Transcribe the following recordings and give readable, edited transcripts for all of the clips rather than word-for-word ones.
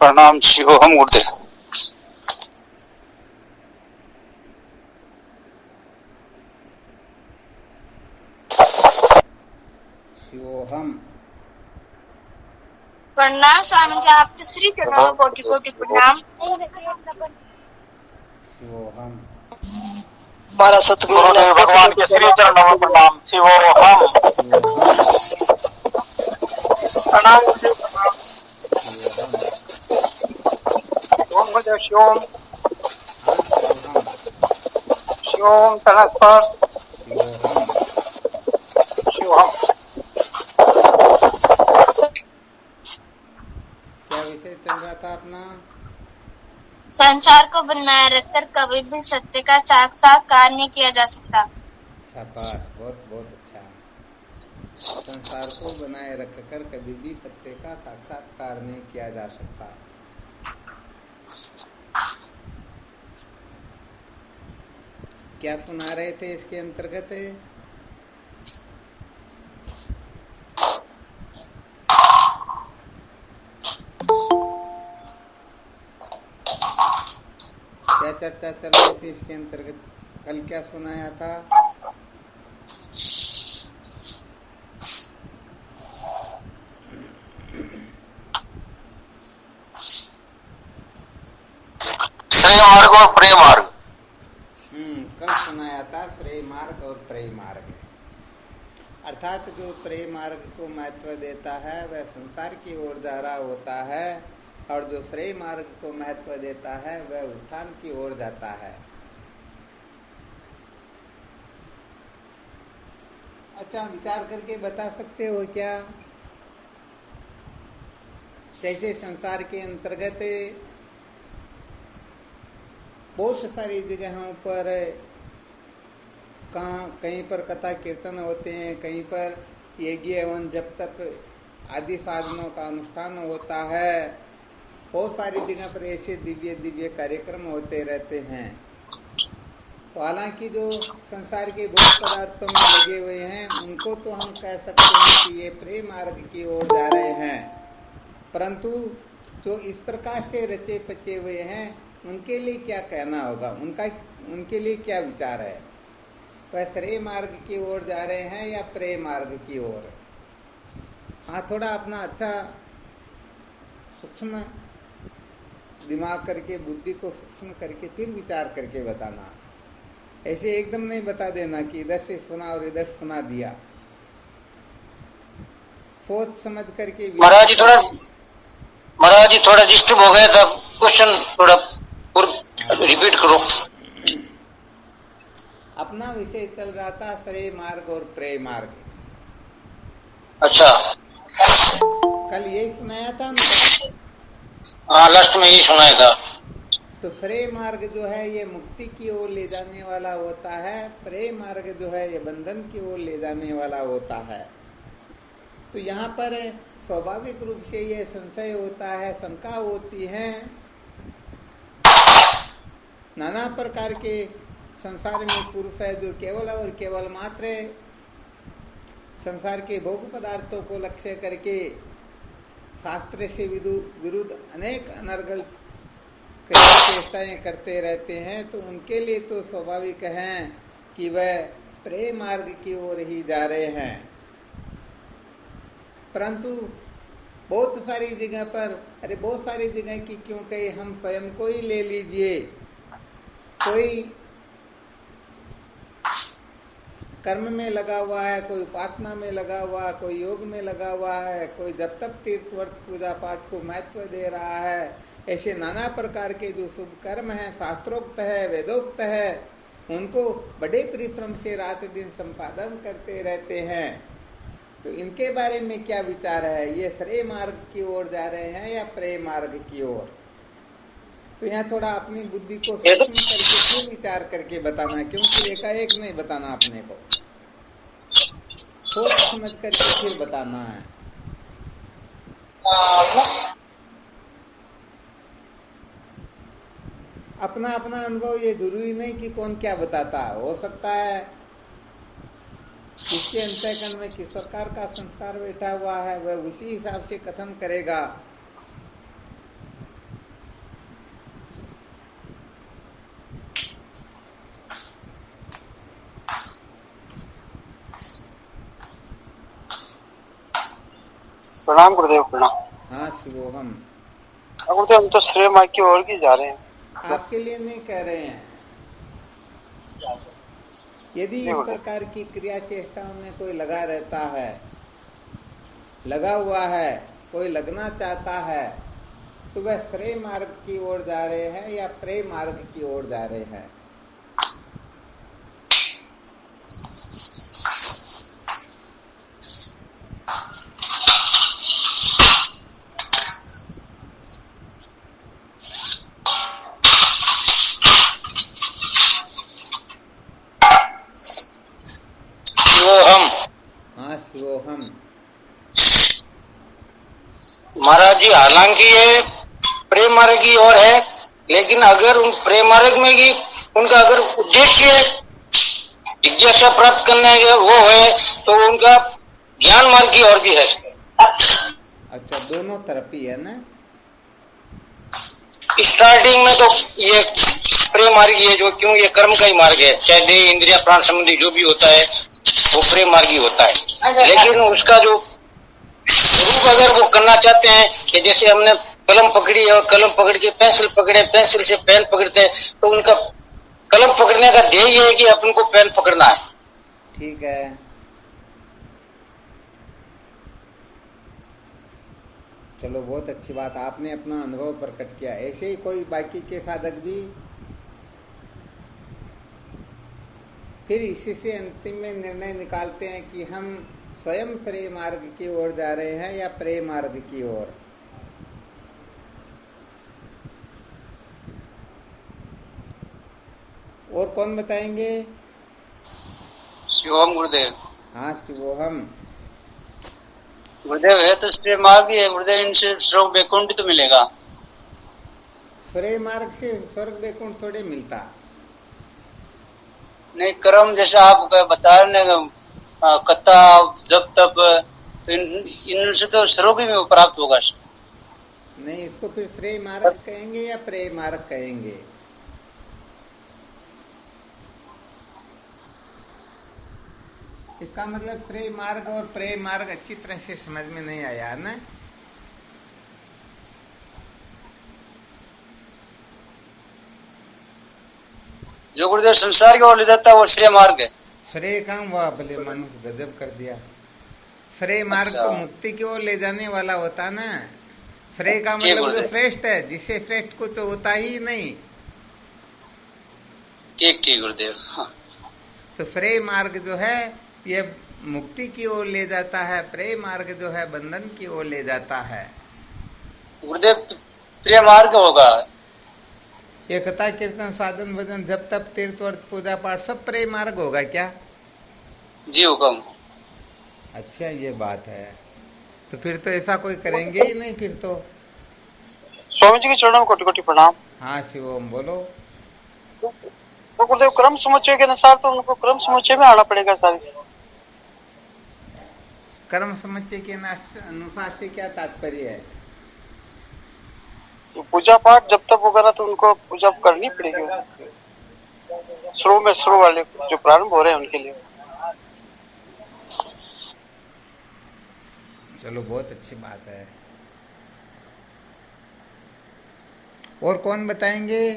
प्रणाम शिवोहम गुरुदेव। शिवोहम। प्रणाम स्वामी जी, आपके श्री चरणों में कोटि कोटि प्रणाम। शिवोहम। हमारा सतगुरु भगवान के श्री चरणों में प्रणाम शिवोहम। शिवोहम। प्रणाम गुरुदेव, प्रणाम। शिवोहम। ओम गुरुदेव शिवोम। हाँ शिवोहम। शिवोम चरण स्पर्श। शिवोहम। शिवोहम। क्या विषय चल रहा था अपना? संसार को बनाए रखकर कभी भी सत्य का साक्षात्कार नहीं किया जा सकता। शाबाश, बहुत बहुत अच्छा। संसार को बनाए रखकर कभी भी सत्य का साक्षात्कार नहीं किया जा सकता। क्या सुना रहे थे इसके अंतर्गत? क्या चर्चा चल रही थी इसके अंतर्गत? कल क्या सुनाया था? श्रेय मार्ग और प्रेम मार्ग। कल सुनाया था श्रेय मार्ग और प्रेय मार्ग। अर्थात जो प्रेय मार्ग को महत्व देता है वह संसार की ओर जा रहा होता है, और जो श्रेय मार्ग को महत्व देता है वह उत्थान की ओर जाता है। अच्छा, विचार करके बता सकते हो क्या, कैसे संसार के अंतर्गत बहुत सारी जगहों पर कहीं पर कथा कीर्तन होते हैं, कहीं पर यज्ञ एवं जप तप आदि साधनों का अनुष्ठान होता है। बहुत सारी जगह पर ऐसे दिव्य दिव्य कार्यक्रम होते रहते हैं। तो हालांकि जो संसार के भोग पदार्थों में लगे हुए हैं उनको तो हम कह सकते हैं कि ये प्रेम मार्ग की ओर जा रहे हैं, परंतु जो इस प्रकार से रचे पचे हुए हैं उनके लिए क्या कहना होगा, उनके लिए क्या विचार है? वह श्रेय मार्ग की ओर जा रहे हैं या प्रेय मार्ग की ओर? हाँ, थोड़ा अपना अच्छा सूक्ष्म दिमाग करके, बुद्धि को सूक्ष्म करके फिर विचार करके बताना। ऐसे एकदम नहीं बता देना कि इधर से सुना और इधर सुना दिया। सोच समझ करके। महाराज जी थोड़ा डिस्टर्ब हो गया था, क्वेश्चन थोड़ा रिपीट करो। अपना विषय चल रहा था श्रेय मार्ग और प्रेय मार्ग। अच्छा, कल यही सुनाया था ना? हाँ, लास्ट में यही सुनाया था। तो श्रेय मार्ग जो है ये मुक्ति की ओर ले जाने वाला होता है, प्रेय मार्ग जो है ये बंधन की ओर ले जाने वाला होता है। तो यहाँ पर स्वाभाविक रूप से ये संशय होता है, शंका होती है। नाना प्रकार के संसार में पुरुष है जो केवल और केवल मात्र संसार के भोग पदार्थों को लक्ष्य करके शास्त्र से विरुद्ध अनेक अनर्गल चेष्टाएं करते रहते हैं। तो उनके लिए तो स्वाभाविक है कि वह प्रेय मार्ग की ओर ही जा रहे हैं। परंतु बहुत सारी जगह पर, बहुत सारी जगह की क्यों कहे, हम स्वयं को ही ले लीजिए। कोई कर्म में लगा हुआ है, कोई उपासना में लगा हुआ है, कोई योग में लगा हुआ है, कोई जब तक तीर्थ व्रत पूजा पाठ को महत्व दे रहा है। ऐसे नाना प्रकार के जो शुभ कर्म है, शास्त्रोक्त है, वेदोक्त है, उनको बड़े परिश्रम से रात दिन संपादन करते रहते हैं। तो इनके बारे में क्या विचार है? ये श्रेय मार्ग की ओर जा रहे हैं या प्रेय मार्ग की ओर? तो यहाँ थोड़ा अपनी बुद्धि को सूक्ष्म करके फिर विचार करके बताना, क्योंकि एकाएक नहीं बताना, अपने को सोच समझ करके फिर बताना है। अपना अपना अनुभव, ये जरूरी नहीं कि कौन क्या बताता। हो सकता है किसके अंतःकरण में किस प्रकार का संस्कार बैठा हुआ है, वह उसी हिसाब से कथन करेगा। प्रणाम गुरुदेव, प्रणाम। हाँ शिवोहम। गुरुदेव, हम तो श्रेय मार्ग की ओर ही जा रहे हैं। आपके लिए नहीं कह रहे हैं। यदि जी इस गुरुदेव। प्रकार की क्रिया चेष्टाओं में कोई लगा रहता है, लगा हुआ है, कोई लगना चाहता है, तो वह श्रेय मार्ग की ओर जा रहे हैं या प्रेय मार्ग की ओर जा रहे हैं? शिवोहम। हाँ शिवोहम। महाराज जी, हालांकि ये प्रेम मार्ग की ओर है, लेकिन अगर उन प्रेम मार्ग में की उनका अगर उद्देश्य जिज्ञासा प्राप्त करने के वो है, तो उनका ज्ञान मार्ग की ओर भी है। अच्छा, दोनों तरफ ही है ना? स्टार्टिंग में तो ये प्रेम मार्ग ही है, जो क्यों ये कर्म का ही मार्ग है, चाहे देह इंद्रिया प्राण संबंधी जो भी होता है वो प्रेम मार्ग ही होता है। लेकिन उसका जो रूप अगर वो करना चाहते हैं कि जैसे हमने कलम पकड़ी और कलम पकड़ के पेंसिल पकड़े, पेंसिल से पेन पकड़ते हैं, तो उनका कलम पकड़ने का ध्येय ये है कि अपन को पेन पकड़ना है। ठीक है। चलो, बहुत अच्छी बात, आपने अपना अनुभव प्रकट किया। ऐसे ही कोई बाकी के साधक भी फिर इसी से अंतिम में निर्णय निकालते हैं कि हम स्वयं श्रेय मार्ग की ओर जा रहे हैं या प्रेय मार्ग की ओर। और कौन बताएंगे? शिवोहम गुरुदेव। हाँ शिवोहम। गुरुदेव, है तो श्रेय मार्ग ही है गुरुदेव, इनसे स्वर्ग वैकुंठ तो मिलेगा। श्रेय मार्ग से स्वर्ग वैकुंठ थोड़े मिलता। नहीं, कर्म जैसा आप बता रहे हैं, कथा जब तब, तो इनसे तो स्वर्ग भी प्राप्त होगा। नहीं, इसको फिर श्रेय मार्ग कहेंगे या प्रेय मार्ग कहेंगे? इसका मतलब श्रेय मार्ग और प्रेय मार्ग अच्छी तरह से समझ में नहीं आया ना? जो गुरुदेव संसार की ओर ले जाता है वो श्रेय मार्ग है। श्रेय काम हुआ, भले मनुष्य गजब कर दिया। श्रेय मार्ग अच्छा। तो मुक्ति की ओर ले जाने वाला होता ना। श्रेय का जी मतलब जो गुरुदेव। श्रेष्ठ है, जिससे श्रेष्ठ को तो होता ही नहीं। ठीक ठीक गुरुदेव। हाँ। तो श्रेय मार्ग जो है ये मुक्ति की ओर ले जाता है, प्रेय मार्ग जो है बंधन की ओर ले जाता है। गुरुदेव, प्रिय मार्ग होगा। ये कथा कीर्तन साधन भजन जब तप तीर्थ व्रत पूजा पाठ सब प्रेय मार्ग होगा क्या? जी हुक्म। अच्छा, ये बात है। तो फिर तो ऐसा कोई करेंगे ही नहीं फिर तो। स्वामी जी के चरणों में कोटि कोटि प्रणाम। हाँ शिवम, बोलो। तो गुरुदेव, क्रम समुच्चय के अनुसार तो उनको क्रम समुच्चय में आना पड़ेगा सारी। कर्म समुच्चय के अनुसार से क्या तात्पर्य है? तो पूजा पाठ जब तक वगैरह तो उनको पूजा करनी पड़ेगी, शुरू में शुरू वाले जो प्रारंभ हो रहे हैं उनके लिए। चलो, बहुत अच्छी बात है। और कौन बताएंगे?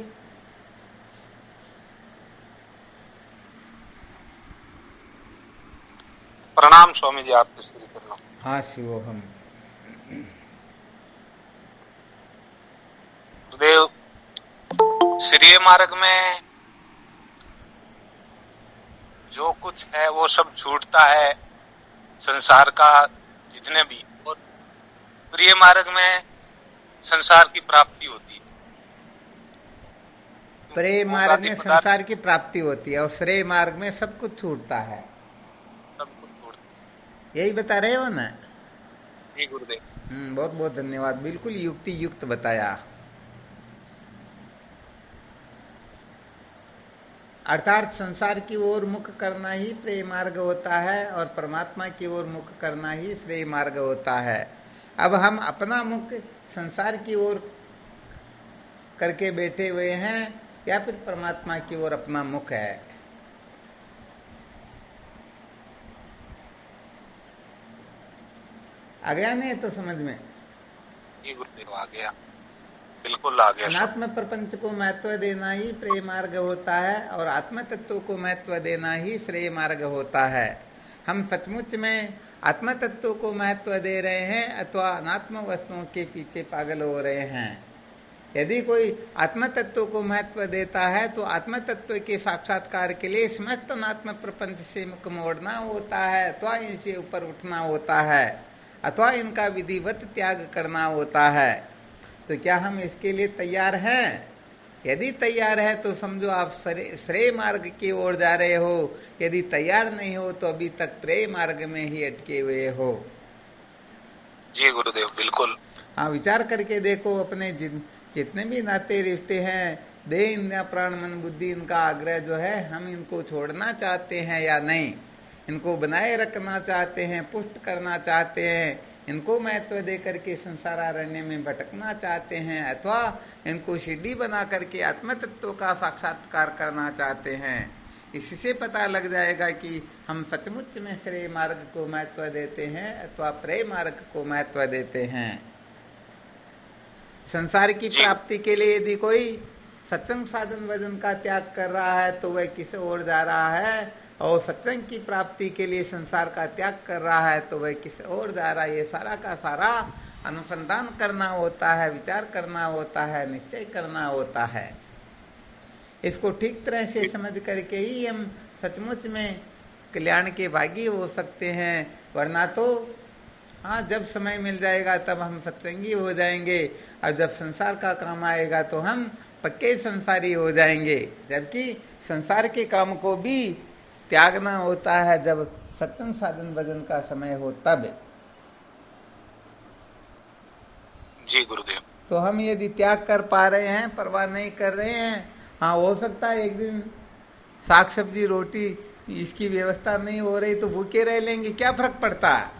प्रणाम स्वामी जी, आपके श्री चरणों। हाँ शिवोहम। गुरुदेव, श्रेय मार्ग में जो कुछ है वो सब छूटता है, संसार का जितने भी, और प्रिय मार्ग में संसार की प्राप्ति होती है। प्रेय मार्ग में संसार की प्राप्ति होती है और श्रेय मार्ग में सब कुछ छूटता है। सब कुछ छूटता है। यही बता रहे हो ना? जी गुरुदेव। बहुत बहुत धन्यवाद, बिल्कुल युक्ति युक्त बताया। अर्थात संसार की ओर मुख करना ही प्रेय मार्ग होता है और परमात्मा की ओर मुख करना ही श्रेय मार्ग होता है। अब हम अपना मुख संसार की ओर करके बैठे हुए हैं या फिर परमात्मा की ओर अपना मुख है? आ गया नहीं तो समझ में? ये गुरुदेव आ गया, बिल्कुल आ गया। अनात्म प्रपंच को महत्व देना ही प्रेम मार्ग होता है और आत्म तत्व को महत्व देना ही श्रेय मार्ग होता है। हम सचमुच में आत्म तत्व को महत्व दे रहे हैं अथवा अनात्म वस्तुओं के पीछे पागल हो रहे हैं। यदि कोई आत्म तत्व को महत्व देता है तो आत्म तत्व के साक्षात्कार के लिए समस्त अनात्म प्रपंच से मुख मोड़ना होता है अथवा इनसे ऊपर उठना होता है अथवा इनका विधिवत त्याग करना होता है। तो क्या हम इसके लिए तैयार हैं? यदि तैयार है तो समझो आप श्रेय मार्ग की ओर जा रहे हो, यदि तैयार नहीं हो तो अभी तक प्रेय मार्ग में ही अटके हुए हो। जी गुरुदेव, बिल्कुल। हाँ, विचार करके देखो अपने जितने भी नाते रिश्ते हैं, देह इंद्रिय प्राण मन बुद्धि, इनका आग्रह जो है हम इनको छोड़ना चाहते हैं या नहीं, इनको बनाए रखना चाहते हैं, पुष्ट करना चाहते हैं, इनको महत्व दे करके संसार अरण्य में भटकना चाहते हैं अथवा इनको सीढ़ी बना करके आत्म तत्व का साक्षात्कार करना चाहते हैं। इससे पता लग जाएगा कि हम सचमुच में श्रेय मार्ग को महत्व देते हैं अथवा प्रेय मार्ग को महत्व देते हैं। संसार की प्राप्ति के लिए यदि कोई सत्संग साधन भजन का त्याग कर रहा है तो वह किस ओर जा रहा है, और सत्संग की प्राप्ति के लिए संसार का त्याग कर रहा है तो वह किस ओर जा रहा है। ये सारा का सारा अनुसंधान करना होता है, विचार करना होता है, निश्चय करना होता है। इसको ठीक तरह से समझ करके ही हम सचमुच में कल्याण के भागी हो सकते हैं। वरना तो हाँ, जब समय मिल जाएगा तब हम सत्संगी हो जाएंगे और जब संसार का काम आएगा तो हम पक्के संसारी हो जाएंगे। जबकि संसार के काम को भी त्यागना होता है जब सत्संग साधन भजन का समय हो तब। जी गुरुदेव। तो हम यदि त्याग कर पा रहे हैं, परवाह नहीं कर रहे हैं, हाँ हो सकता है एक दिन साग सब्जी रोटी इसकी व्यवस्था नहीं हो रही तो भूखे रह लेंगे, क्या फर्क पड़ता है?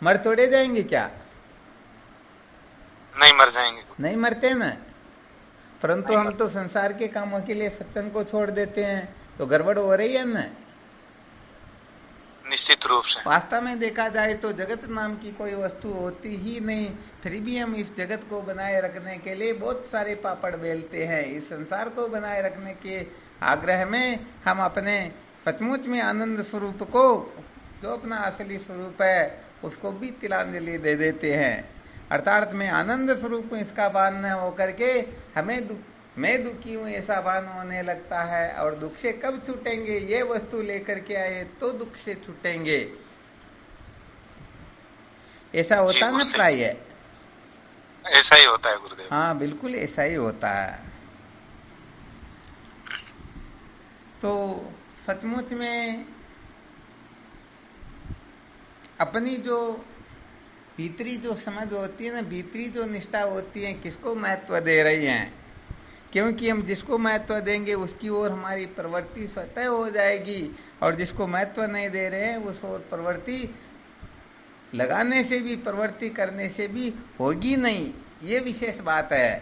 मर थोड़े जाएंगे क्या? नहीं मर जाएंगे, नहीं मरते ना। परंतु हम तो संसार के कामों के लिए सत्संग को छोड़ देते हैं तो गड़बड़ हो रही है ना। निश्चित रूप से। वास्तव में देखा जाए तो जगत नाम की कोई वस्तु होती ही नहीं, फिर भी हम इस जगत को बनाए रखने के लिए बहुत सारे पापड़ बेलते हैं। इस संसार को बनाए रखने के आग्रह में हम अपने सचमुच में आनंद स्वरूप को, जो अपना असली स्वरूप है, उसको भी तिलांजलि दे देते हैं। अर्थात मैं आनंद स्वरूप इसका भान न होकर के हमें मैं दुखी हूं ऐसा भान होने लगता है। और दुख से कब छूटेंगे? ये वस्तु लेकर के आए तो दुख से छूटेंगे, ऐसा होता ना प्राय। ऐसा ही होता है गुरुदेव। हाँ बिल्कुल ऐसा ही होता है। तो सचमुच में अपनी जो भीतरी जो समझ होती है ना, भीतरी जो निष्ठा होती है, किसको महत्व दे रही हैं, क्योंकि हम जिसको महत्व देंगे उसकी ओर हमारी प्रवृत्ति स्वतः हो जाएगी और जिसको महत्व नहीं दे रहे हैं उस ओर प्रवृत्ति लगाने से भी, प्रवृत्ति करने से भी होगी नहीं। ये विशेष बात है।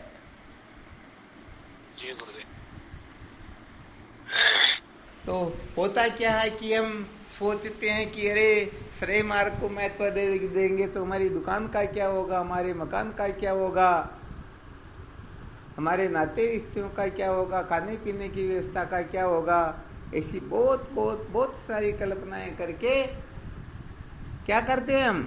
जी गुरुदेव। तो होता क्या है कि हम सोचते हैं कि अरे श्रेय मार्ग को महत्व देंगे तो हमारी दुकान का क्या होगा, हमारे मकान का क्या होगा, हमारे नाते रिश्तों का क्या होगा, खाने पीने की व्यवस्था का क्या होगा। ऐसी बहुत बहुत बहुत सारी कल्पनाएं करके क्या करते हैं हम,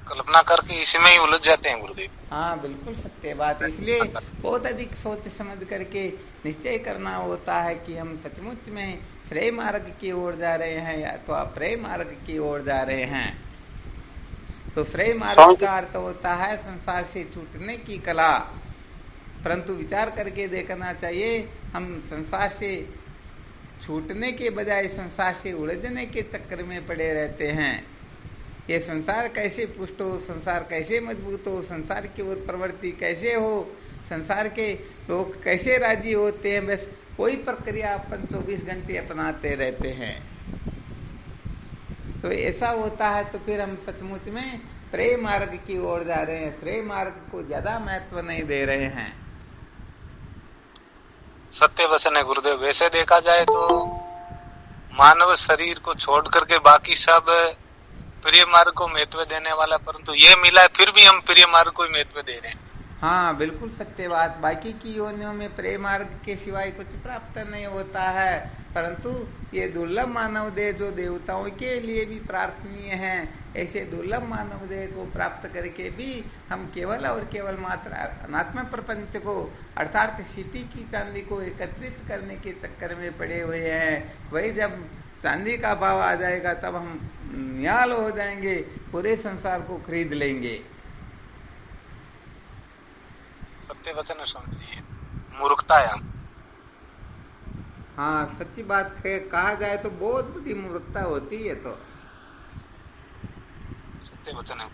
कल्पना करके इसमें ही उलझ जाते हैं गुरुदेव। हाँ बिल्कुल सत्य बात है। इसलिए बहुत अधिक सोच समझ करके निश्चय करना होता है कि हम सचमुच में श्रेय मार्ग की ओर जा रहे हैं या तो प्रेय मार्ग की ओर जा रहे हैं। तो श्रेय मार्ग का अर्थ होता है संसार से छूटने की कला। परंतु विचार करके देखना चाहिए, हम संसार से छूटने के बजाय संसार से उलझने के चक्कर में पड़े रहते हैं। ये संसार कैसे पुष्ट हो, संसार कैसे मजबूत हो, संसार की ओर प्रवृत्ति कैसे हो, संसार के लोग कैसे राजी होते हैं, बस कोई प्रक्रिया अपन 24 घंटे अपनाते रहते हैं। तो ऐसा होता है तो फिर हम सचमुच में प्रेय मार्ग की ओर जा रहे हैं, श्रेय मार्ग को ज्यादा महत्व नहीं दे रहे हैं। सत्य वचन है गुरुदेव। वैसे देखा जाए तो मानव शरीर को छोड़ करके बाकी सब प्रिय मार्ग को महत्व देने वाला, परंतु ये मिला फिर भी हम प्रिय मार्ग को ही महत्व दे रहे हैं। हाँ, बिल्कुल सत्य बात। बाकी की योनियों में प्रेम मार्ग के सिवाय कुछ प्राप्त नहीं होता है, परंतु ये दुर्लभ मानव देह जो देवताओं के लिए भी प्रार्थनीय है, ऐसे दुर्लभ मानव देह को प्राप्त करके भी हम केवल और केवल मात्र अनात्म प्रपंच को अर्थात सीपी की चांदी को एकत्रित करने के चक्कर में पड़े हुए हैं। वही जब चांदी का भाव आ जाएगा तब हम निहाल हो जाएंगे, पूरे संसार को खरीद लेंगे। सत्य वचन स्वामी जी, मूर्खता है हम। हाँ, सच्ची बात कहा जाए तो बहुत बड़ी मूर्खता होती है। तो सत्य वचन है।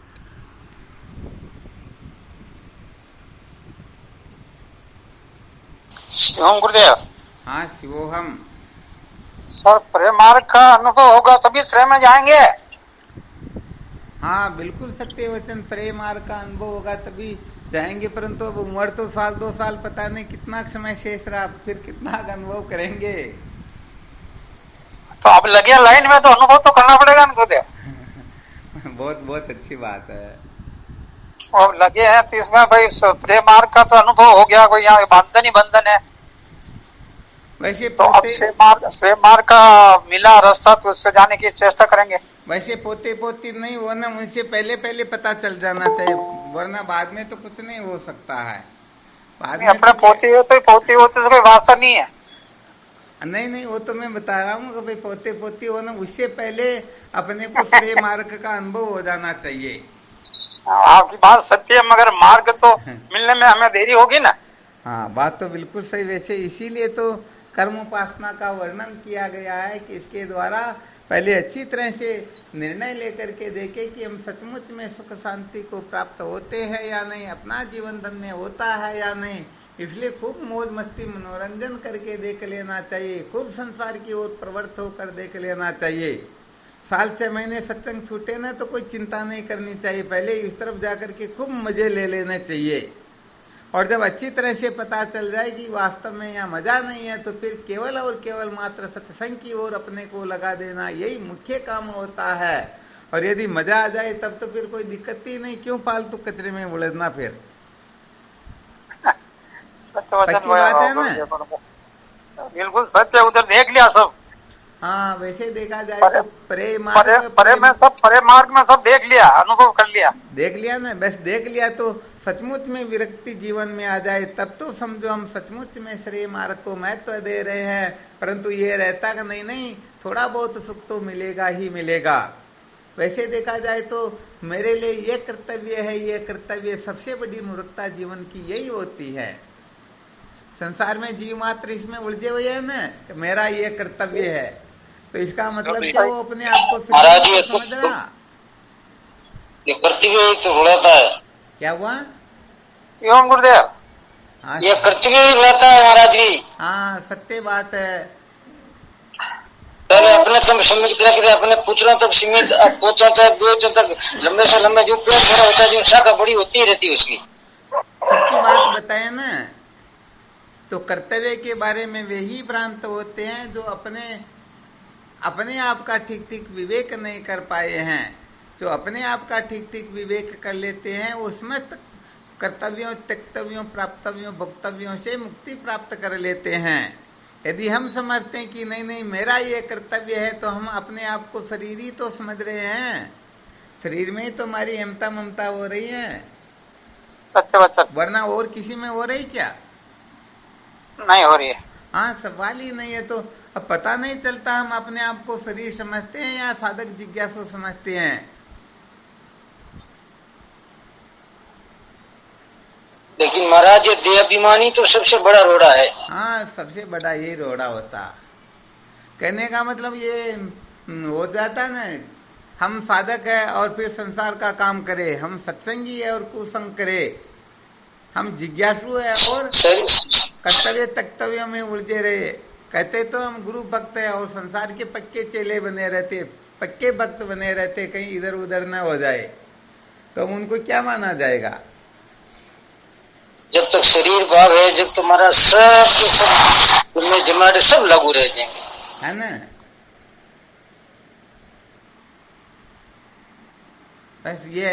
शिवम गुरुदेव। हाँ, शिवोहम। सर, प्रेम मार्ग का अनुभव होगा तभी श्रेय में जाएंगे। हाँ, बिल्कुल सत्य वचन। प्रेम मार्ग का अनुभव होगा तभी जाएंगे, परंतु अब उम्र तो साल 2 साल पता नहीं कितना समय शेष रहा, फिर कितना अनुभव करेंगे। तो अब लगे लाइन में तो अनुभव तो करना पड़ेगा ना गुरुदेव। बहुत बहुत अच्छी बात है। अब लगे हैं तो इसमें भाई प्रेम मार्ग का तो अनुभव हो गया, कोई यहाँ बंधन ही बंधन है। वैसे तो अब श्रेय मार्ग का मिला रास्ता तो उस पर जाने की चेष्टा करेंगे। वैसे पोते पोती नहीं हो ना, उनसे पहले पहले पता चल जाना चाहिए, वरना बाद में तो कुछ नहीं हो सकता है। बाद में अपने पोती हो तो पोती होते से कोई वास्ता नहीं है। नहीं, वो तो मैं बता रहा हूँ कि भाई पोते पोती हो ना, उससे पहले अपने को श्रेय मार्ग का अनुभव हो जाना चाहिए। आपकी बात सत्य है, मगर मार्ग तो मिलने में हमें देरी होगी ना। हाँ, बात तो बिल्कुल सही। वैसे इसीलिए तो कर्म उपासना का वर्णन किया गया है कि इसके द्वारा पहले अच्छी तरह से निर्णय लेकर के देखे कि हम सचमुच में सुख शांति को प्राप्त होते हैं या नहीं, अपना जीवन धन्य होता है या नहीं। इसलिए खूब मौज मस्ती मनोरंजन करके देख लेना चाहिए, खूब संसार की ओर प्रवृत्त होकर देख लेना चाहिए। साल 6 महीने सत्संग छूटे ना तो कोई चिंता नहीं करनी चाहिए, पहले इस तरफ जाकर के खूब मजे ले लेने चाहिए। और जब अच्छी तरह से पता चल जाए कि वास्तव में यहाँ मजा नहीं है, तो फिर केवल और केवल मात्र सत्संग की ओर अपने को लगा देना, यही मुख्य काम होता है। और यदि मजा आ जाए तब तो फिर कोई दिक्कत ही नहीं, क्यों फालतू कचरे में उलझना। फिर पक्की बात है ना। बिल्कुल सत्य, उधर देख लिया सब। हाँ, वैसे देखा जाए तो प्रेम मार्ग में सब देख लिया, अनुभव कर लिया। देख लिया ना, बस देख लिया तो सचमुच में विरक्ति जीवन में आ जाए तब तो समझो हम सचमुच में श्रेय मार्ग को महत्व दे रहे हैं। परंतु ये रहता कि नहीं, थोड़ा बहुत सुख तो मिलेगा ही मिलेगा। वैसे देखा जाए तो मेरे लिए ये कर्तव्य है, ये कर्तव्य, सबसे बड़ी मूर्खता जीवन की यही होती है। संसार में जीव मात्र इसमें उलझे हुए है ना, मेरा ये कर्तव्य है, तो इसका मतलब क्या, वो अपने आप को समझ रहा। ये कर्तव्य तो उड़ाता है। क्या हुआ गुरुदेव? ये कर्तव्य ही उड़ाता है महाराज जी। हाँ, सत्य बात है। पहले अपने सीमित रखते, अपने पुत्रों तक सीमित, पोतों तक, बेटों तक, लंबे से लंबे जो पेड़ भरा होता है, जो शाखा बड़ी होती रहती है उसकी। सच्ची बात बताए ना, तो कर्तव्य के बारे में वे ही भ्रांत होते हैं जो अपने आप का ठीक ठीक विवेक नहीं कर पाए हैं। जो अपने आप का ठीक ठीक विवेक कर लेते हैं, उसमें कर्तव्यों, त्यक्तव्यों, प्राप्तव्यों, भोक्तव्यों से मुक्ति प्राप्त कर लेते हैं। यदि हम समझते हैं कि नहीं मेरा ये कर्तव्य है, तो हम अपने आप को शरीर ही तो समझ रहे हैं, शरीर में ही तो हमारी अहमता ममता हो रही है। सत्य वचन, वरना और किसी में हो रही क्या? नहीं हो रही है। हाँ, सवाल ही नहीं है। तो अब पता नहीं चलता हम अपने आप को शरीर समझते हैं या साधक जिज्ञासु समझते हैं। लेकिन महाराज ये देहाभिमानी तो सबसे बड़ा रोड़ा है। हाँ, सबसे बड़ा यही रोड़ा होता। कहने का मतलब ये हो जाता ना, हम साधक है और फिर संसार का काम करे, हम सत्संगी है और कुसंग करे, हम जिज्ञासु है और कर्तव्य तक्तव्यों में उलझे रहे। कहते तो हम गुरु भक्त है और संसार के पक्के चेले बने रहते, पक्के भक्त बने रहते, कहीं इधर उधर न हो जाए, तो उनको क्या माना जाएगा? जब तक शरीर भाव है, जब तुम्हारा सब के सब तुम्हें जमाड़े सब लागू रह जाएंगे, है ना। बस ये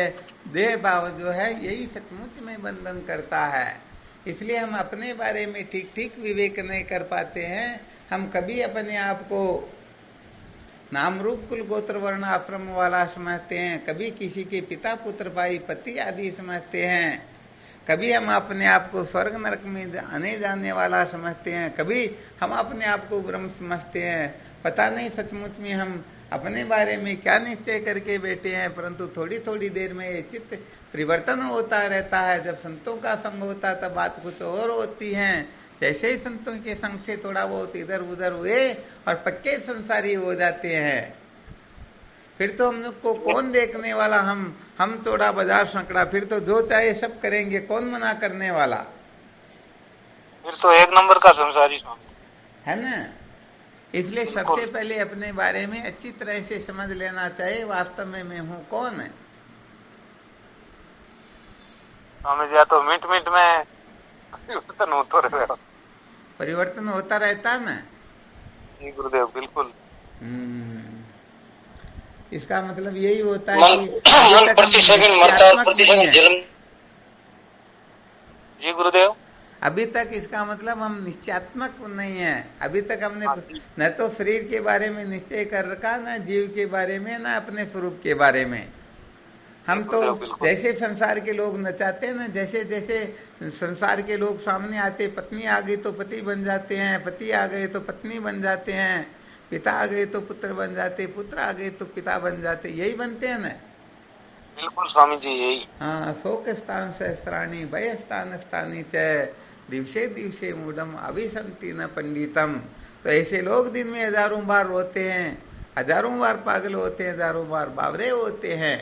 देह भाव जो है यही सचमुच में बंधन करता है। इसलिए हम अपने बारे में ठीक ठीक विवेक नहीं कर पाते हैं। हम कभी अपने आप को नाम रूप कुल गोत्र वर्ण आश्रम वाला समझते हैं, कभी किसी के पिता पुत्र भाई पति आदि समझते हैं, कभी हम अपने आप को स्वर्ग नरक में आने जाने वाला समझते हैं, कभी हम अपने आप को ब्रह्म समझते हैं। पता नहीं सचमुच में हम अपने बारे में क्या निश्चय करके बैठे हैं। परंतु थोड़ी थोड़ी देर में ये चित्त परिवर्तन होता रहता है। जब संतों का संग होता है तब बात कुछ और होती है। जैसे ही संतों के संग से थोड़ा बहुत इधर उधर हुए और पक्के संसारी हो जाते हैं, फिर तो हम लोग को कौन देखने वाला। हम थोड़ा बाजार सैकड़ा, फिर तो जो चाहे सब करेंगे, कौन मना करने वाला। फिर तो एक नंबर का संसारी है ना। इसलिए सबसे पहले अपने बारे में अच्छी तरह से समझ लेना चाहिए, वास्तव में मैं हूँ कौन है। स्वामी जी तो मिनट मिनट में परिवर्तन होता रहेगा, परिवर्तन होता रहता है ना। जी गुरुदेव बिल्कुल। इसका मतलब यही होता है कि मन प्रति सेकंड मरता है, प्रति सेकंड जन्म। जी गुरुदेव। अभी तक इसका मतलब हम निश्चयात्मक नहीं है। अभी तक हमने न तो शरीर के बारे में निश्चय कर रखा, न जीव के बारे में, न अपने स्वरूप के बारे में। हम तो जैसे संसार के लोग नचाते हैं ना, जैसे जैसे संसार के लोग सामने आते, पत्नी आ गई तो पति बन जाते हैं, पति आ गए तो पत्नी बन जाते हैं, पिता आ गए तो पुत्र बन जाते, पुत्र आ गए तो पिता बन जाते, यही बनते हैं ना। बिल्कुल स्वामी जी यही। हाँ, शोक स्थान सहस्राणी भय स्थान स्थानी च दिवसे दिवसे मूढ़म अभिसंति न पंडितम। तो ऐसे लोग दिन में हजारों बार रोते हैं, हजारों बार पागल होते हैं, हजारों बार बावरे होते हैं।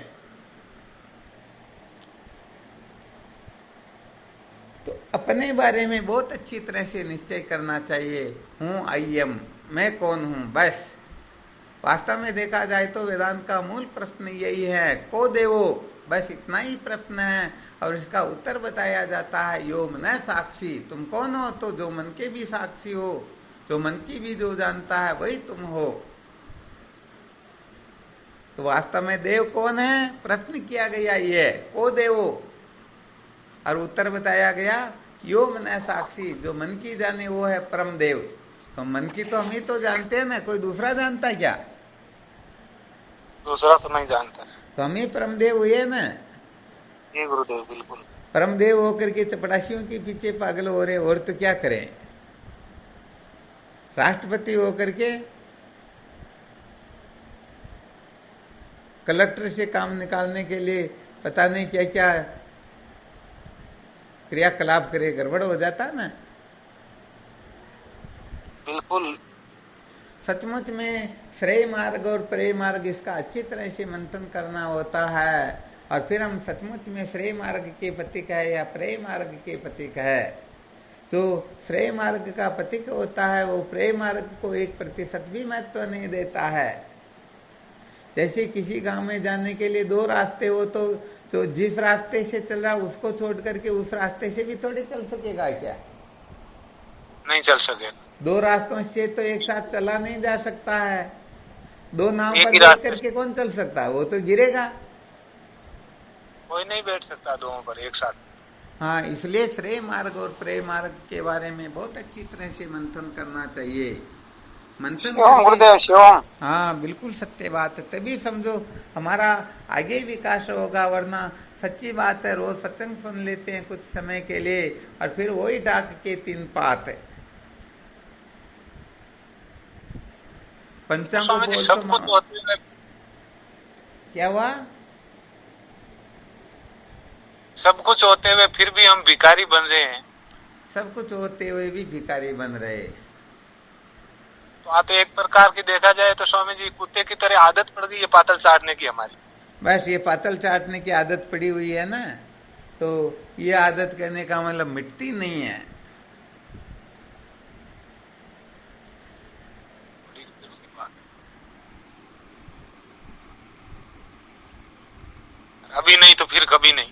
तो अपने बारे में बहुत अच्छी तरह से निश्चय करना चाहिए। हूँ आई एम, मैं कौन हूँ। बस वास्तव में देखा जाए तो वेदांत का मूल प्रश्न यही है, को देवो। बस इतना ही प्रश्न है और इसका उत्तर बताया जाता है, यो मन साक्षी। तुम कौन हो? तो जो मन के भी साक्षी हो, जो मन की भी जो जानता है वही तुम हो। तो वास्तव में देव कौन है प्रश्न किया गया, ये को देवो, और उत्तर बताया गया यो मन साक्षी। जो मन की जाने वो है परम देव। तो मन की तो हम ही तो जानते हैं ना, कोई दूसरा जानता है क्या? दूसरा तो नहीं जानता। तो हम ही परम देव हुए ना। जी गुरुदेव बिल्कुल। परम देव होकर के चपरासियों के पीछे पागल हो रहे, और तो क्या करें। राष्ट्रपति होकर के कलेक्टर से काम निकालने के लिए पता नहीं क्या क्या क्रियाकलाप करे, गड़बड़ हो जाता ना। बिल्कुल। सचमुच में श्रेय मार्ग और प्रेय मार्ग, इसका अच्छी तरह से मंथन करना होता है। और फिर हम सचमुच में श्रेय मार्ग के पथिक है या प्रेय मार्ग के पथिक है। तो श्रेय मार्ग का पथिक होता है वो प्रेय मार्ग को 1% भी महत्व नहीं देता है। जैसे किसी गांव में जाने के लिए 2 रास्ते हो, तो जिस रास्ते से चल रहा उसको छोड़ करके उस रास्ते से भी थोड़ी चल सकेगा क्या? नहीं चल सके। 2 रास्तों से तो एक साथ चला नहीं जा सकता है। 2 नाव पर बैठ करके कौन चल सकता है? वो तो गिरेगा। कोई नहीं बैठ सकता दोनों पर एक साथ। हाँ, इसलिए श्रेय मार्ग और प्रेय मार्ग के बारे में बहुत अच्छी तरह से मंथन करना चाहिए। मंथन हाँ, बिल्कुल सत्य बात है। तभी समझो हमारा आगे विकास होगा। वरना सच्ची बात है, रोज सत्संग सुन लेते हैं कुछ समय के लिए और फिर वही डाक के 3 पात है। पंचम को बोल सब कुछ होते हुए क्या हुआ? सब कुछ होते हुए फिर भी हम भिखारी बन रहे हैं। सब कुछ होते हुए भी भिखारी बन रहे। तो तो एक प्रकार की देखा जाए तो स्वामी जी कुत्ते की तरह आदत पड़ गई है पातल चाटने की हमारी। बस ये पातल चाटने की आदत पड़ी हुई है ना, तो ये आदत करने का मतलब मिटती नहीं है। अभी नहीं तो फिर कभी नहीं।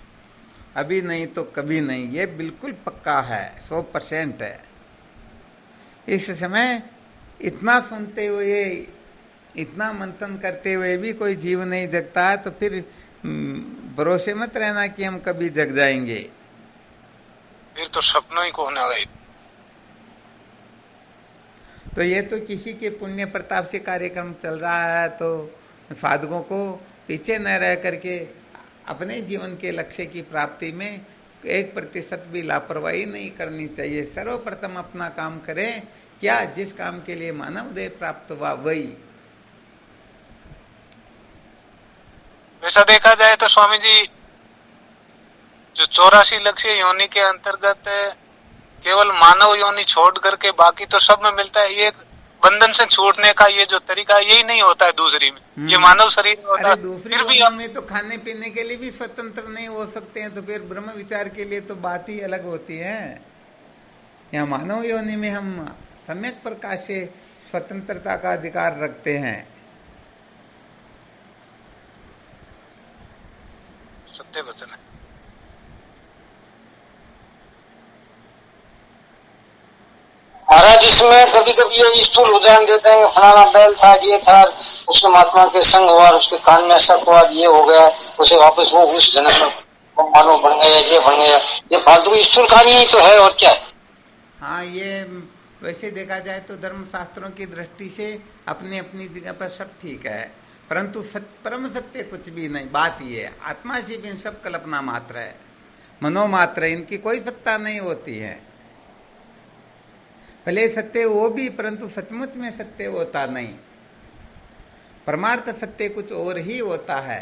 अभी नहीं तो कभी नहीं, ये बिल्कुल पक्का है, 100% है। इस समय इतना सुनते हुए, इतना मंथन करते हुए भी कोई जीव नहीं जगता है, तो फिर भरोसे मत रहना कि हम कभी जग जाएंगे। फिर तो सपनों ही को होने वाला। तो ये तो किसी के पुण्य प्रताप से कार्यक्रम चल रहा है, तो साधकों को पीछे न रह करके अपने जीवन के लक्ष्य की प्राप्ति में 1% भी लापरवाही नहीं करनी चाहिए। सर्वप्रथम अपना काम करें, क्या जिस काम के लिए मानव देह प्राप्त हुआ वही। वैसा देखा जाए तो स्वामी जी, जो 84 लक्ष्य योनि के अंतर्गत केवल मानव योनि छोड़ करके बाकी तो सब में मिलता है। ये बंधन से छूटने का ये जो तरीका यही नहीं होता है दूसरी में। ये मानव शरीर में होता है। दूसरी फिर भी योनियों में तो खाने पीने के लिए भी स्वतंत्र नहीं हो सकते हैं, तो फिर ब्रह्म विचार के लिए तो बात ही अलग होती है। यहाँ मानव योनि में हम सम्यक प्रकार से स्वतंत्रता का अधिकार रखते हैं। सत्य वचन है। महाराज इसमें कभी कभी ये स्थूल उदाहरण देते हैं, फलाना बैल था, ये था, उसके महात्मा के संग हुआ, उसके कान में ऐसा हुआ, ये हो गया, उसे वापस वो उस जन्म में मानो बन गया, ये बन गया। ये फालतू की स्थूल कहानी ही तो है, और क्या है। हाँ, ये वैसे देखा जाए तो धर्म शास्त्रों की दृष्टि से अपनी अपनी जगह पर सब ठीक है, परंतु परम सत्य कुछ भी नहीं। बात ये है, आत्मा से भी सब कल्पना मात्र है, मनोमात्र है, इनकी कोई सत्ता नहीं होती है। भले सत्य वो भी, परंतु सचमुच में सत्य होता नहीं। परमार्थ सत्य कुछ और ही होता है।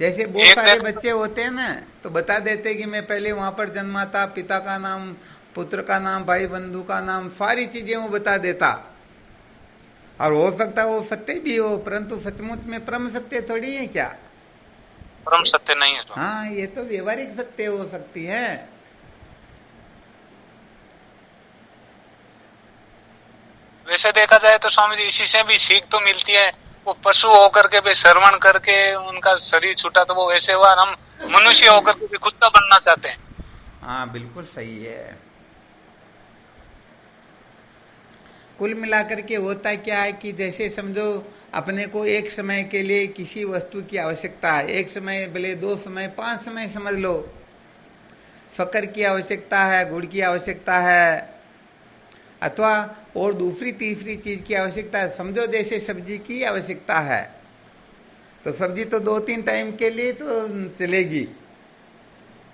जैसे बहुत सारे बच्चे होते हैं ना, तो बता देते कि मैं पहले वहां पर जन्मा था, पिता का नाम, पुत्र का नाम, भाई बंधु का नाम, सारी चीजें वो बता देता। और हो सकता है वो सत्य भी हो, परंतु सचमुच में परम सत्य थोड़ी है क्या। परम सत्य नहीं है। हाँ, ये तो व्यवहारिक सत्य हो सकती है। वैसे देखा जाए तो स्वामी जी, इसी से भी सीख तो मिलती है। वो पशु होकर के भी श्रवण करके उनका शरीर छूटा, तो वो ऐसे हुआ। हम मनुष्य होकर के भी कुत्ता बनना चाहते हैं। हाँ, बिल्कुल सही है। कुल मिलाकर के होता क्या है कि जैसे समझो अपने को एक समय के लिए किसी वस्तु की आवश्यकता है, एक समय भले 2 समय 5 समय समझ लो, शक्कर की आवश्यकता है, गुड़ की आवश्यकता है, अथवा और दूसरी तीसरी चीज की आवश्यकता है। समझो जैसे सब्जी की आवश्यकता है, तो सब्जी तो 2-3 टाइम के लिए तो चलेगी,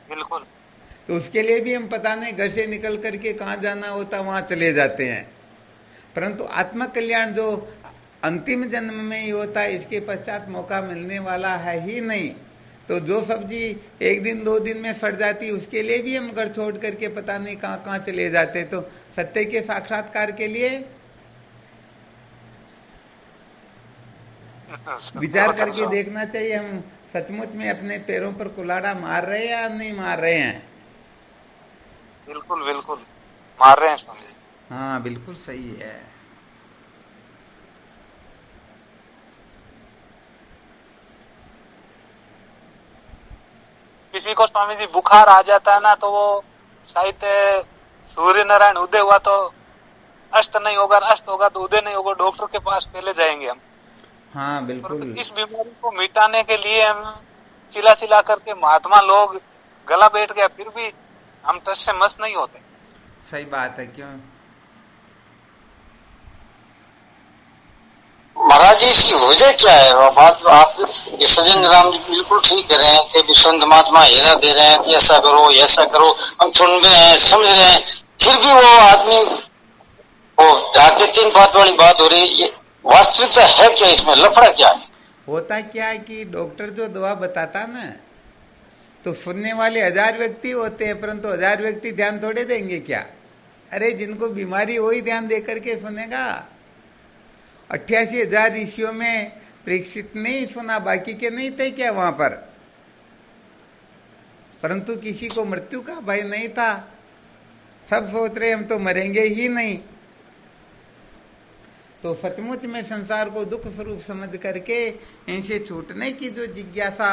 बिल्कुल। तो उसके लिए भी हम पता नहीं घर से निकल करके कहाँ जाना होता वहां चले जाते हैं। परंतु आत्म कल्याण जो अंतिम जन्म में ही होता है, इसके पश्चात मौका मिलने वाला है ही नहीं। तो जो सब्जी 1 दिन 2 दिन में फट जाती, उसके लिए भी हम घर छोड़ करके पता नहीं कहाँ कहाँ चले जाते। तो सत्य के साक्षात्कार के लिए विचार करके देखना चाहिए, हम सचमुच में अपने पैरों पर कुल्हाड़ा मार रहे हैं या नहीं मार रहे हैं। बिल्कुल बिल्कुल मार रहे हैं स्वामी जी। हाँ, बिल्कुल सही है। किसी को स्वामी जी बुखार आ जाता है ना, तो वो शायद सूर्य नारायण उदय हुआ तो अस्त नहीं होगा, अस्त होगा तो उदय नहीं होगा, डॉक्टर के पास पहले जाएंगे हम। हाँ, बिल्कुल। इस बीमारी को मिटाने के लिए हम चिल्ला चिल्ला करके महात्मा लोग गला बैठ गया, फिर भी हम टस से मस नहीं होते। सही बात है। क्यों महाराज जी, इसकी वजह क्या है? वो बात आप ये सज्जन राम जी बिल्कुल ठीक कह रहे हैं कि संत महात्मा हेरा दे रहे हैं कि ऐसा करो ऐसा करो, हम सुन रहे हैं समझ रहे हैं, फिर भी वो आदमी वो जाके 3 बात वाली बात हो रही है। ये वास्तविकता है क्या? इसमें लफड़ा क्या है? होता क्या है कि डॉक्टर जो दवा बताता ना, तो सुनने वाले 1000 व्यक्ति होते हैं, परंतु 1000 व्यक्ति ध्यान थोड़े देंगे क्या। अरे जिनको बीमारी वही ध्यान दे करके सुनेगा। 88,000 ऋषियों में परीक्षित नहीं सुना, बाकी के नहीं थे क्या वहां पर। परंतु किसी को मृत्यु का भय नहीं था, सब सोच रहे हम तो मरेंगे ही नहीं। तो सचमुच में संसार को दुख स्वरूप समझ करके इनसे छूटने की जो जिज्ञासा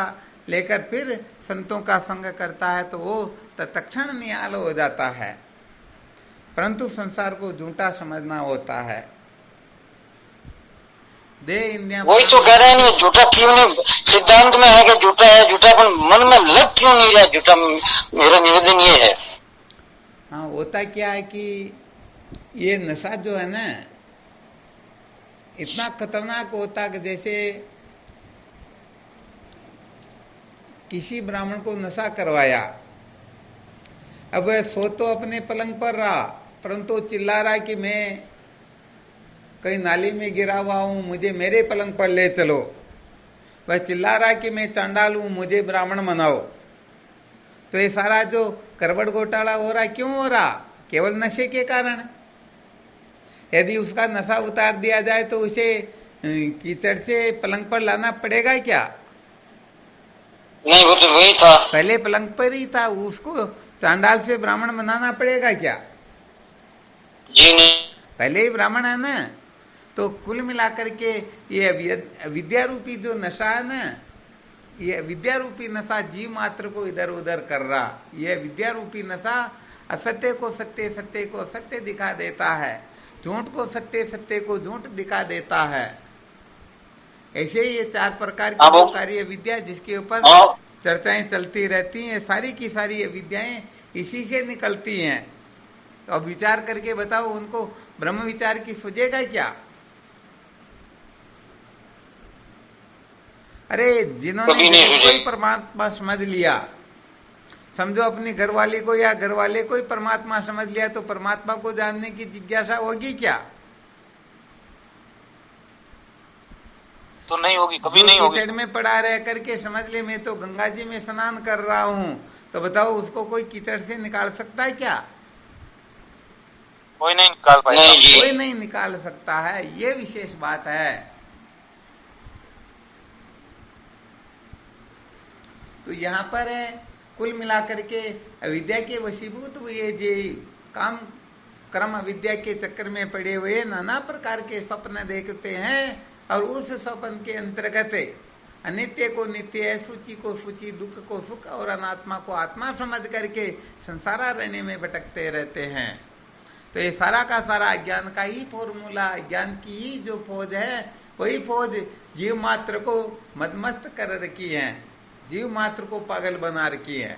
लेकर फिर संतों का संग करता है, तो वो तत्क्षण निहाल हो जाता है। परंतु संसार को झूठा समझना होता है। देह इंद्रियां वही तो कह रहे हैं नहीं, झूठा क्यों नहीं, सिद्धांत में है कि झूठा है झूठा, पर मन में लग क्यों नहीं रहा झूठा। मेरा निवेदन ये है। हाँ, होता क्या है कि ये नशा जो है ना इतना खतरनाक होता कि जैसे किसी ब्राह्मण को नशा करवाया, अब वह सो तो अपने पलंग पर रहा, परंतु चिल्ला रहा कि मैं कहीं नाली में गिरा हुआ हूं, मुझे मेरे पलंग पर ले चलो। वह चिल्ला रहा कि मैं चांडाल हूं, मुझे ब्राह्मण बनाओ। तो ये सारा जो करवट घोटाला हो रहा क्यों हो रहा? केवल नशे के कारण। यदि उसका नशा उतार दिया जाए तो उसे कीचड़ से पलंग पर लाना पड़ेगा क्या? नहीं, वो तो वही था, पहले पलंग पर ही था, उसको चांडाल से ब्राह्मण बनाना पड़ेगा क्या? जी नहीं। पहले ही ब्राह्मण है ना। तो कुल मिलाकर के ये विद्या रूपी जो नशा है ना, ये विद्या रूपी नशा जीव मात्र को इधर उधर कर रहा। ये विद्या रूपी नशा असत्य को सत्य, सत्य को असत्य दिखा देता है, झूठ को सत्य, सत्य को झूठ दिखा देता है। ऐसे ही ये 4 प्रकार की जो कार्य विद्या जिसके ऊपर चर्चाएं चलती रहती हैं, सारी की सारी ये विद्याएं इसी से निकलती हैं। तो अब विचार करके बताओ, उनको ब्रह्म विचार की सूझेगा क्या? अरे जिन्होंने कोई परमात्मा समझ लिया, समझो अपनी घरवाली को या घरवाले को ही परमात्मा समझ लिया, तो परमात्मा को जानने की जिज्ञासा होगी क्या? तो नहीं होगी, कभी नहीं होगी। कीचड़ में पड़ा रह करके समझ ले मैं तो गंगा जी में स्नान कर रहा हूं, तो बताओ उसको कोई कीचड़ से निकाल सकता है क्या? कोई नहीं निकाल पाएगा। कोई नहीं निकाल सकता है। ये विशेष बात है। तो यहाँ पर कुल मिलाकर के अविद्या के वशीभूत हुए जे काम कर्म अविद्या के चक्कर में पड़े हुए नाना प्रकार के स्वप्न देखते हैं, और उस स्वप्न के अंतर्गत अनित्य को नित्य, सूची को सूची, दुख को सुख और अनात्मा को आत्मा समझ करके संसारारण्य में भटकते रहते हैं। तो ये सारा का सारा अज्ञान का ही फॉर्मूला, अज्ञान की ही जो फौज है, वही फौज जीव मात्र को मदमस्त कर रखी है, जीव मात्र को पागल बना रखी है।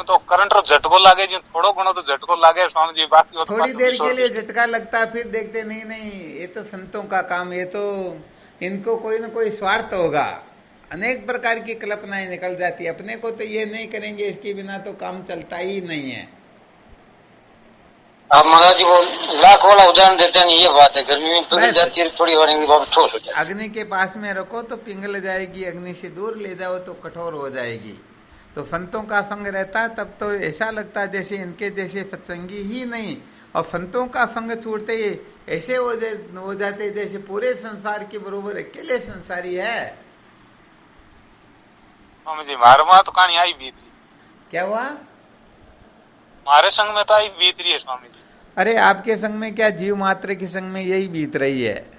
तो करंट रो झटको लागे जी, थोड़ो घणो तो झटको लागे स्वामी जी, बाकी थोड़ी देर के लिए झटका लगता, फिर देखते नहीं नहीं ये तो संतों का काम, ये तो इनको कोई न कोई स्वार्थ होगा। अनेक प्रकार की कल्पनाएं निकल जाती है, अपने को तो ये नहीं करेंगे, इसके बिना तो काम चलता ही नहीं है। आप महाराज जी वो लाख वाला उदाहरण देते हैं, ये बात है, गर्मी में पिघल जाती है, थोड़ी वारेंगे बाबा ठोस हो जाती है। अग्नि के पास में रखो तो पिघल जाएगी, अग्नि से दूर ले जाओ तो कठोर हो जाएगी। तो संतों का संग रहता तब तो ऐसा लगता जैसे इनके जैसे सत्संगी ही नहीं, और संतों का संग छूटते ही ऐसे हो जाते जैसे पूरे संसार के बरोबर अकेले संसारी है। स्वामी जी मारे में तो कहानी आई बीत रही। क्या हुआ? हमारे संग में तो आई बीत रही है स्वामी जी। अरे आपके संग में क्या, जीव मात्र के संग में यही बीत रही है।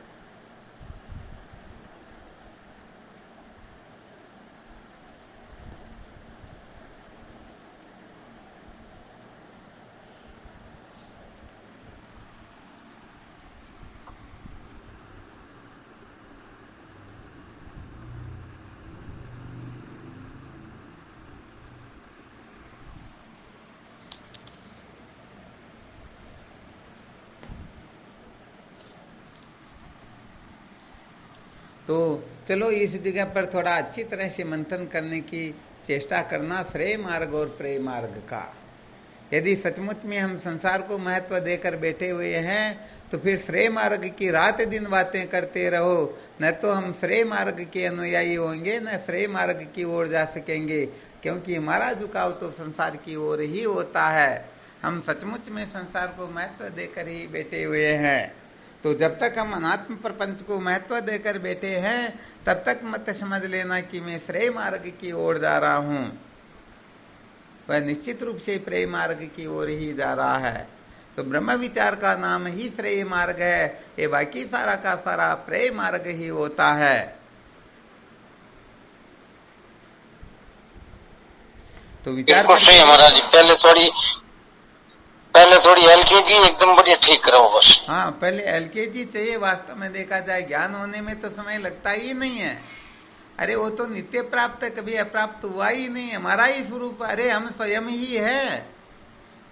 तो चलो इस जगह पर थोड़ा अच्छी तरह से मंथन करने की चेष्टा करना, श्रेय मार्ग और प्रेय मार्ग का। यदि सचमुच में हम संसार को महत्व देकर बैठे हुए हैं तो फिर श्रेय मार्ग की रात दिन बातें करते रहो, न तो हम श्रेय मार्ग के अनुयायी होंगे, न श्रेय मार्ग की ओर जा सकेंगे, क्योंकि हमारा झुकाव तो संसार की ओर ही होता है। हम सचमुच में संसार को महत्व देकर ही बैठे हुए हैं। तो जब तक हम अनात्म प्रपंच को महत्व देकर बैठे हैं तब तक मत समझ लेना कि मैं श्रेय मार्ग की ओर जा रहा हूं। वह निश्चित रूप से प्रेय मार्ग की ओर ही जा रहा है। तो ब्रह्म विचार का नाम ही श्रेय मार्ग है, ये बाकी सारा का सारा प्रेय मार्ग ही होता है। तो विचार बिल्कुल सही है महाराज जी। पहले थोड़ी एलकेजी एकदम बढ़िया ठीक करो बस। हाँ, पहले एलकेजी चाहिए। वास्तव में देखा जाए ज्ञान होने में तो समय लगता ही नहीं है। अरे वो तो नित्य प्राप्त है, कभी अप्राप्त हुआ ही नहीं, हमारा ही स्वरूप। अरे हम स्वयं ही है,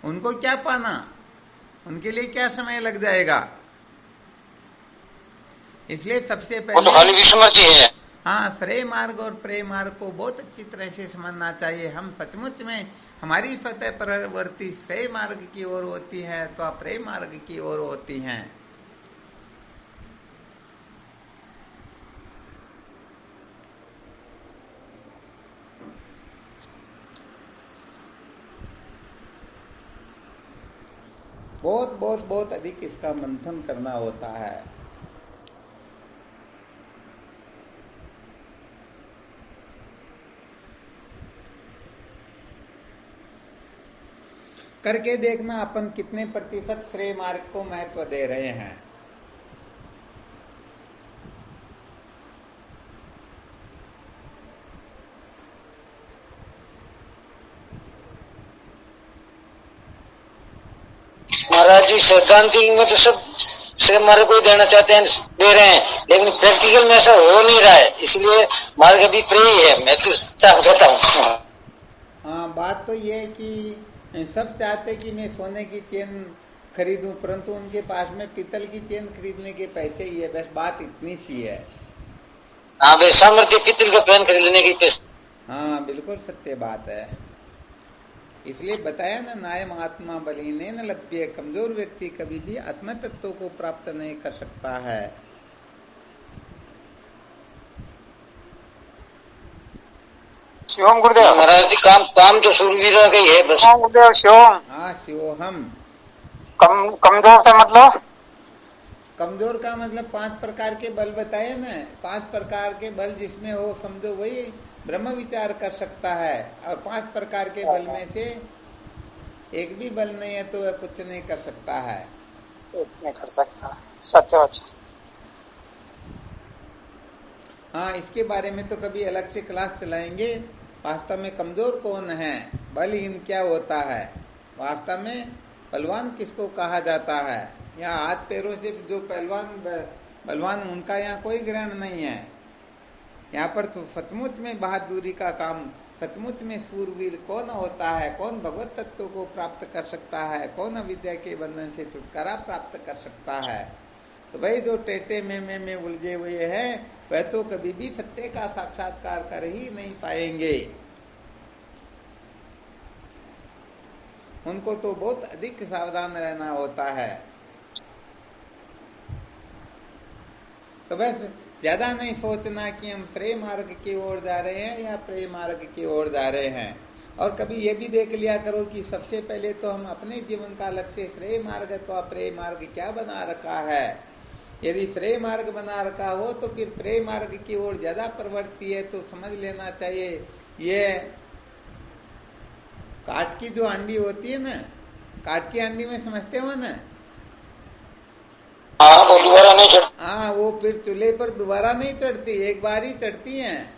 उनको क्या पाना, उनके लिए क्या समय लग जाएगा। इसलिए सबसे वो तो पहले खाली विस्मृति है। हाँ, श्रेय मार्ग और प्रेम मार्ग को बहुत अच्छी तरह से समझना चाहिए। हम सचमुच में हमारी स्वतः प्रवृत्ति श्रेय मार्ग की ओर होती है तो प्रेम मार्ग की ओर होती हैं। बहुत बहुत बहुत अधिक इसका मंथन करना होता है। करके देखना अपन कितने प्रतिशत श्रेय मार्ग को महत्व दे रहे हैं। महाराज जी सैद्धांतिक में तो सब श्रेय मार्ग को देना चाहते हैं, दे रहे हैं, लेकिन प्रैक्टिकल में ऐसा हो नहीं रहा है, इसलिए मार्ग अभी प्रेय है। मैं तो चाहता हूँ। हाँ, बात तो ये है कि सब चाहते कि मैं सोने की चेन खरीदूं, परंतु उनके पास में पीतल की चेन खरीदने के पैसे ही है। बस बात इतनी सी है। हाँ भाई, सामर्थ्य पीतल का पेन खरीदने की पैसे। हाँ, बिल्कुल सत्य बात है। इसलिए बताया ना, नायम आत्मा बलहीने न लभ्य। कमजोर व्यक्ति कभी भी आत्म तत्व को प्राप्त नहीं कर सकता है। शिवम गुरुदेव। महाराज जी काम तो शूरवीरों का ही है बस। हाँ गुरुदेव शिवम। हाँ, शिवोहम। कमजोर से मतलब? कमजोर का मतलब 5 प्रकार के बल बताए ना। 5 प्रकार के बल जिसमें हो, समझो वही ब्रह्म विचार कर सकता है। और 5 प्रकार के बल में से एक भी बल नहीं है तो वह कुछ नहीं कर सकता है। नहीं कर सकता, सत्य। हाँ, इसके बारे में तो कभी अलग से क्लास चलाएंगे। वास्तव में कमजोर कौन है, बलहीन क्या होता है, वास्तव में बलवान किसको कहा जाता है। यहाँ हाथ पैरों से जो बलवान उनका यहाँ कोई ग्रहण नहीं है। यहाँ पर तो सचमुच में बहादुरी का काम, सचमुच में सूरवीर कौन होता है, कौन भगवत तत्व को प्राप्त कर सकता है, कौन अविद्या के बंधन से छुटकारा प्राप्त कर सकता है। तो भाई जो टेटे में उलझे हुए हैं वह तो कभी भी सत्य का साक्षात्कार कर ही नहीं पाएंगे। उनको तो बहुत अधिक सावधान रहना होता है। तो बस ज्यादा नहीं सोचना कि हम श्रेय मार्ग की ओर जा रहे हैं या प्रेय मार्ग की ओर जा रहे हैं। और कभी ये भी देख लिया करो कि सबसे पहले तो हम अपने जीवन का लक्ष्य श्रेय मार्ग तो प्रेय मार्ग क्या बना रखा है। यदि श्रेय मार्ग बना रखा हो तो फिर प्रेय मार्ग की ओर ज्यादा प्रवृत्ति है तो समझ लेना चाहिए ये काठ की जो अंडी होती है ना, काठ की अंडी में समझते हो ना। हाँ, वो दोबारा नहीं चढ़ती। हाँ, वो फिर चूल्हे पर दोबारा नहीं चढ़ती, एक बार ही चढ़ती हैं।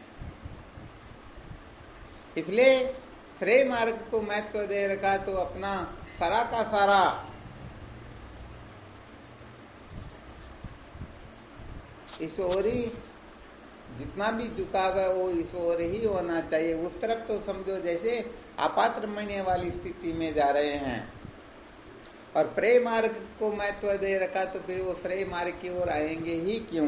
इसलिए श्रेय मार्ग को महत्व दे रखा तो अपना सारा का सारा इस ओर ही जितना भी झुकाव है वो इस ओर ही होना चाहिए। उस तरफ तो समझो जैसे आपात्रमण्य वाली स्थिति में जा रहे हैं। और प्रेय मार्ग को महत्व दे रखा तो फिर वो श्रेय मार्ग की ओर आएंगे ही क्यों।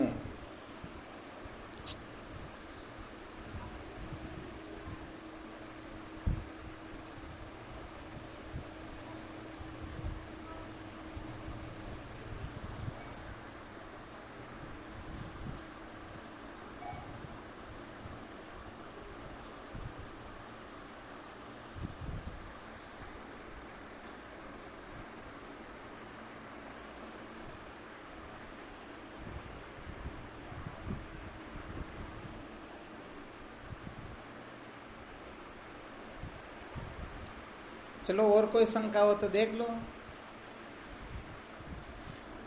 चलो और कोई शंका हो तो देख लो,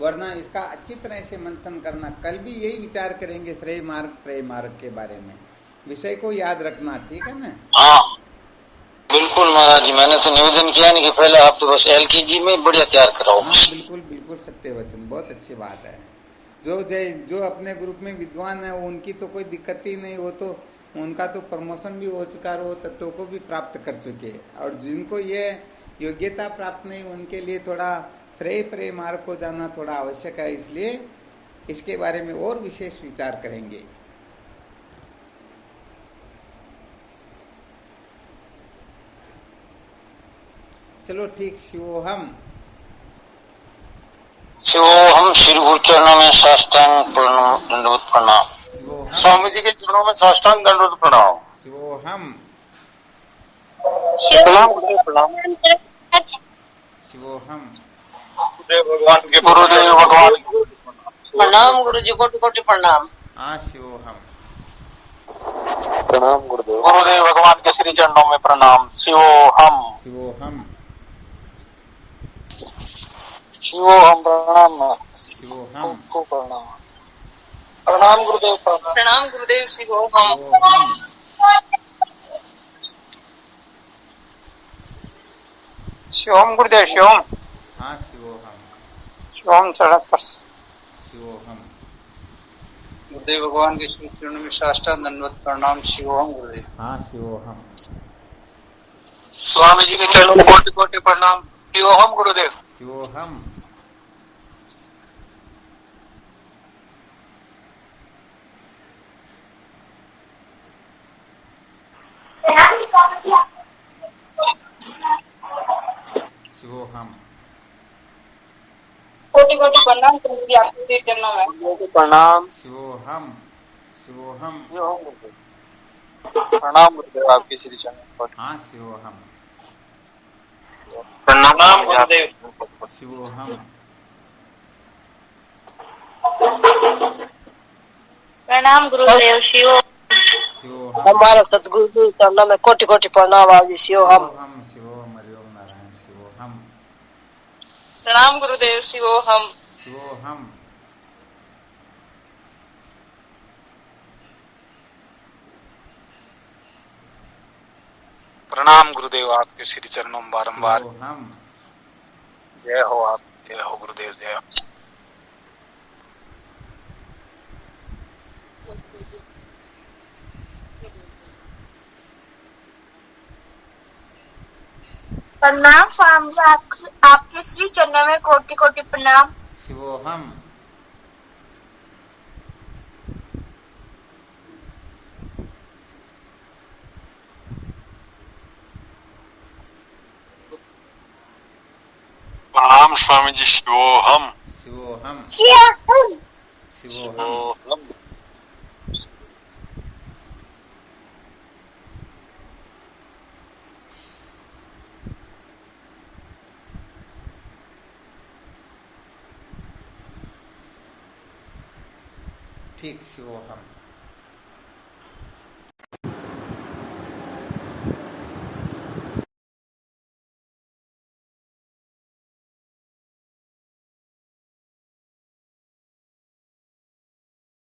वरना इसका अच्छी तरह से मंथन करना। कल भी यही विचार करेंगे श्रेय मार्ग प्रेय मार्ग के बारे में। विषय को याद रखना, ठीक है ना? हाँ बिल्कुल। बिल्कुल महाराज जी, मैंने तो निवेदन किया नहीं कि पहले आप तो बस एलकेजी में बढ़िया तैयार कराओ। हाँ बिल्कुल बिल्कुल सत्य वचन, बहुत अच्छी बात है। जो अपने ग्रुप में विद्वान है उनकी तो कोई दिक्कत ही नहीं, वो तो उनका तो प्रमोशन भी हो चुका, वो तत्वों को भी प्राप्त कर चुके, और जिनको ये योग्यता प्राप्त नहीं उनके लिए थोड़ा श्रेय प्रेय मार्ग को जाना थोड़ा आवश्यक है, इसलिए इसके बारे में और विशेष विचार करेंगे। चलो ठीक, शिवोहम। शिवोहम, श्री गुरु चरणों में साष्टांग दंडवत प्रणाम। शिवोहम, स्वामी जी के चरणों में साष्टांग दंडवत प्रणाम। शिवोहम, प्रणाम। शिवोहम, भगवान के गुरुदेव भगवान प्रणाम। गुरु जी कोटि कोटि प्रणाम। हाँ शिवोहम। प्रणाम गुरुदेव। गुरुदेव भगवान के श्री चरणों में प्रणाम। शिवोहम। शिवोहम, शिवोहम प्रणाम। शिवोहम, को प्रणाम। प्रणाम गुरुदेव। प्रणाम गुरुदेव। शिवोहम। शिवोहम, शिवोहम गुरुदेव। शिवोहम। हाँ शिवोहम, शिवोहम चरण स्पर्श। शिवोहम, गुरुदेव भगवान के श्री चरणों में साष्टांग दंडवत प्रणाम। शिवोहम गुरुदेव। हाँ शिवोहम, स्वामी जी के चरणों में कोटि कोटि प्रणाम। शिवोहम गुरुदेव। शिवोहम, शिवोहम, कोटि कोटि प्रणाम गुरु जी आपके श्री चरणों में। प्रणाम। शिवोहम, शिवोहम, प्रणाम गुरुदेव आपके श्री चरणों में। हाँ शिवोहम, प्रणाम गुरुदेव। शिवोहम, प्रणाम गुरुदेव। शिव शिवोहम, हमारे सतगुरु जी चरणों में कोटि कोटि प्रणाम। आज शिवोहम। शिवोहम, शिवोहम, हरिओम नारायण। शिवोहम, प्रणाम गुरुदेव। शिवोहम। शिवोहम, प्रणाम गुरुदेव आपके श्री चरणों में बारंबार। शिवोहम, जय हो आप, जय हो गुरुदेव, जय हो। प्रणाम स्वामी जी आपके श्री चरणों में कोटि कोटि प्रणाम। शिवोहम, प्रणाम स्वामी जी। शिवोहम। शिवोहम, शिवोहम। शिवोहम, ठीक शिवोहम।